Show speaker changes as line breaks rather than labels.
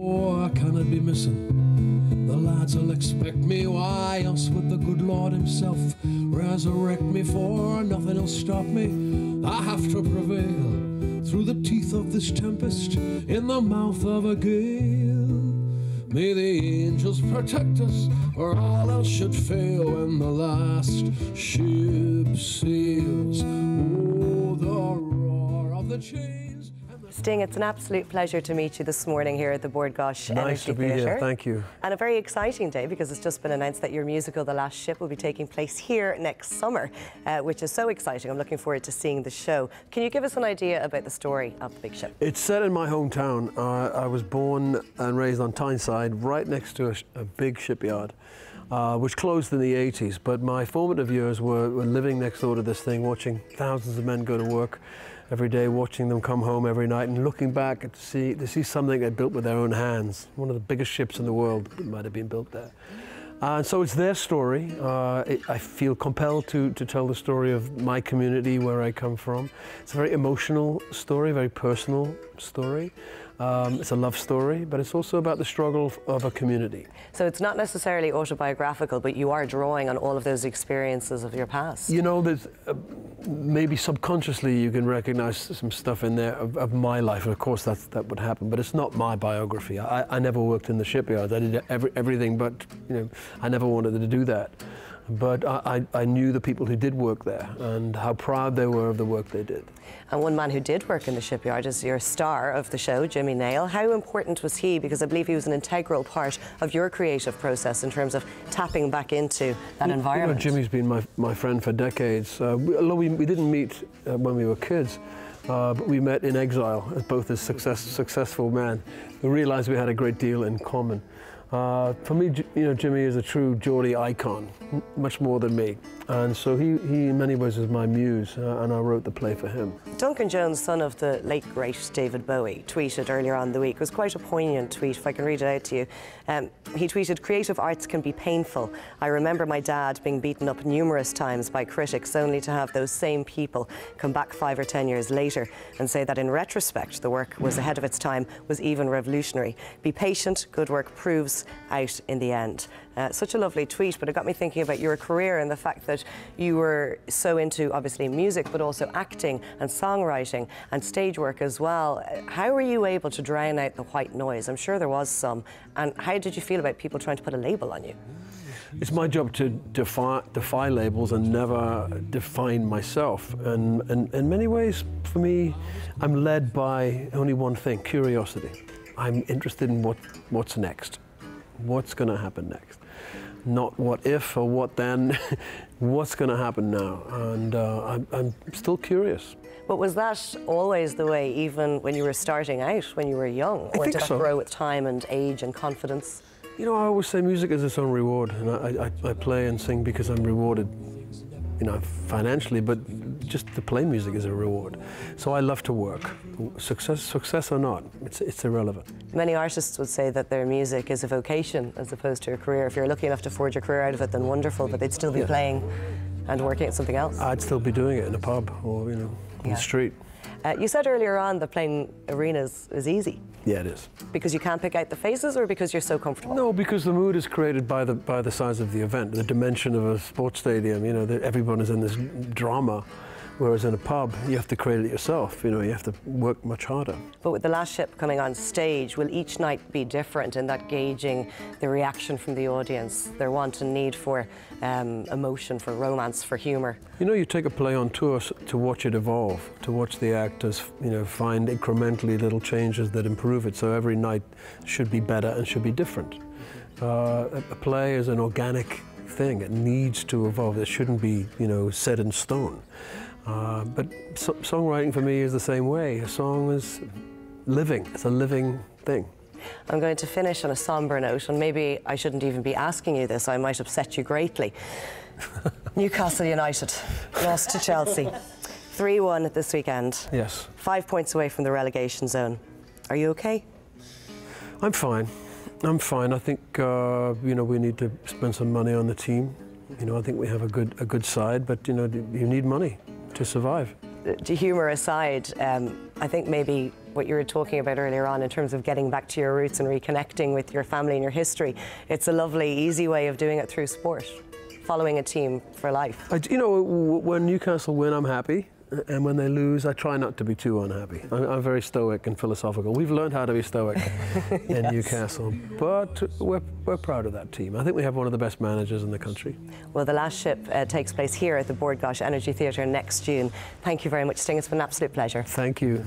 Oh, I cannot be missing. The lads will expect me. Why else would the good Lord himself resurrect me? For nothing will stop me. I have to prevail through the teeth of this tempest, in the mouth of a gale. May the angels protect us, or all else should fail when the last ship sails. Oh, the roar of the chains.
Sting, it's an absolute pleasure to meet you this morning here at the Bord Gais Energy Theatre.
Nice to be here, thank you.
And a very exciting day, because it's just been announced that your musical The Last Ship will be taking place here next summer, which is so exciting. I'm looking forward to seeing the show. Can you give us an idea about the story of the big ship?
It's set in my hometown. I was born and raised on Tyneside, right next to a big shipyard, which closed in the 80s. But my formative years were living next door to this thing, watching thousands of men go to work every day, watching them come home every night, and looking back to see something they built with their own hands. One of the biggest ships in the world might have been built there. And so it's their story. I feel compelled to tell the story of my community, where I come from. It's a very emotional story, very personal story. It's a love story, but it's also about the struggle of a community.
So it's not necessarily autobiographical, but you are drawing on all of those experiences of your past.
You know, there's, maybe subconsciously you can recognize some stuff in there of my life, and of course that would happen, but it's not my biography. I never worked in the shipyards. I did everything, but you know, I never wanted to do that. But I knew the people who did work there and how proud they were of the work they did.
And one man who did work in the shipyard is your star of the show, Jimmy Nail. How important was he? Because I believe he was an integral part of your creative process in terms of tapping back into that environment.
You know, Jimmy's been my friend for decades. Although we didn't meet when we were kids, but we met in exile, both as successful men. We realized we had a great deal in common. For me, you know, Jimmy is a true Geordie icon, much more than me. And so he in many ways is my muse, and I wrote the play for him.
Duncan Jones, son of the late, great David Bowie, tweeted earlier on in the week. It was quite a poignant tweet, if I can read it out to you. He tweeted, "Creative arts can be painful. I remember my dad being beaten up numerous times by critics, only to have those same people come back 5 or 10 years later and say that in retrospect the work was ahead of its time, was even revolutionary. Be patient, good work proves out in the end." Such a lovely tweet, but it got me thinking about your career and the fact that you were so into, obviously, music, but also acting and songwriting and stage work as well. How were you able to drown out the white noise? I'm sure there was some. And how did you feel about people trying to put a label on you?
It's my job to defy labels and never define myself. And in many ways, for me, I'm led by only one thing: curiosity. I'm interested in what's next. What's going to happen next? Not what if or what then, what's going to happen now? And I'm still curious.
But was that always the way, even when you were starting out, when you were young? Or did that grow with time and age and confidence?
You know, I always say music is its own reward, and I play and sing because I'm rewarded, you know, financially, but just to play music is a reward. So I love to work. Success or not, it's irrelevant.
Many artists would say that their music is a vocation as opposed to a career. If you're lucky enough to forge your career out of it, then wonderful, but they'd still be playing and working at something else.
I'd still be doing it in a pub or, you know, on the street.
You said earlier on that playing arenas is easy.
Yeah, it is.
Because you can't pick out the faces, or because you're so comfortable?
No, because the mood is created by the size of the event, the dimension of a sports stadium. You know, everyone is in this drama, whereas in a pub, you have to create it yourself. You know, you have to work much harder.
But with The Last Ship coming on stage, will each night be different in that gauging the reaction from the audience, their want and need for emotion, for romance, for humour?
You know, you take a play on tour to watch it evolve, to watch the actors, you know, find incrementally little changes that improve it. So every night should be better and should be different. A play is an organic thing. It needs to evolve. It shouldn't be, you know, set in stone. But songwriting for me is the same way. A song is living. It's a living thing.
I'm going to finish on a sombre note, and maybe I shouldn't even be asking you this. I might upset you greatly. Newcastle United lost to Chelsea 3-1 this weekend.
Yes. 5
points away from the relegation zone. Are you okay?
I'm fine. I'm fine. I think you know, we need to spend some money on the team. You know, I think we have a good side, but you know, you need money to survive.
To humour aside, I think maybe what you were talking about earlier on in terms of getting back to your roots and reconnecting with your family and your history. It's a lovely, easy way of doing it through sport, following a team for life.
You know, when Newcastle win, I'm happy. And when they lose, I try not to be too unhappy. I'm very stoic and philosophical. We've learned how to be stoic in Newcastle, but we're proud of that team. I think we have one of the best managers in the country.
Well, the last ship takes place here at the Bord Gais Energy Theatre next June. Thank you very much, Sting. It's been an absolute pleasure.
Thank you.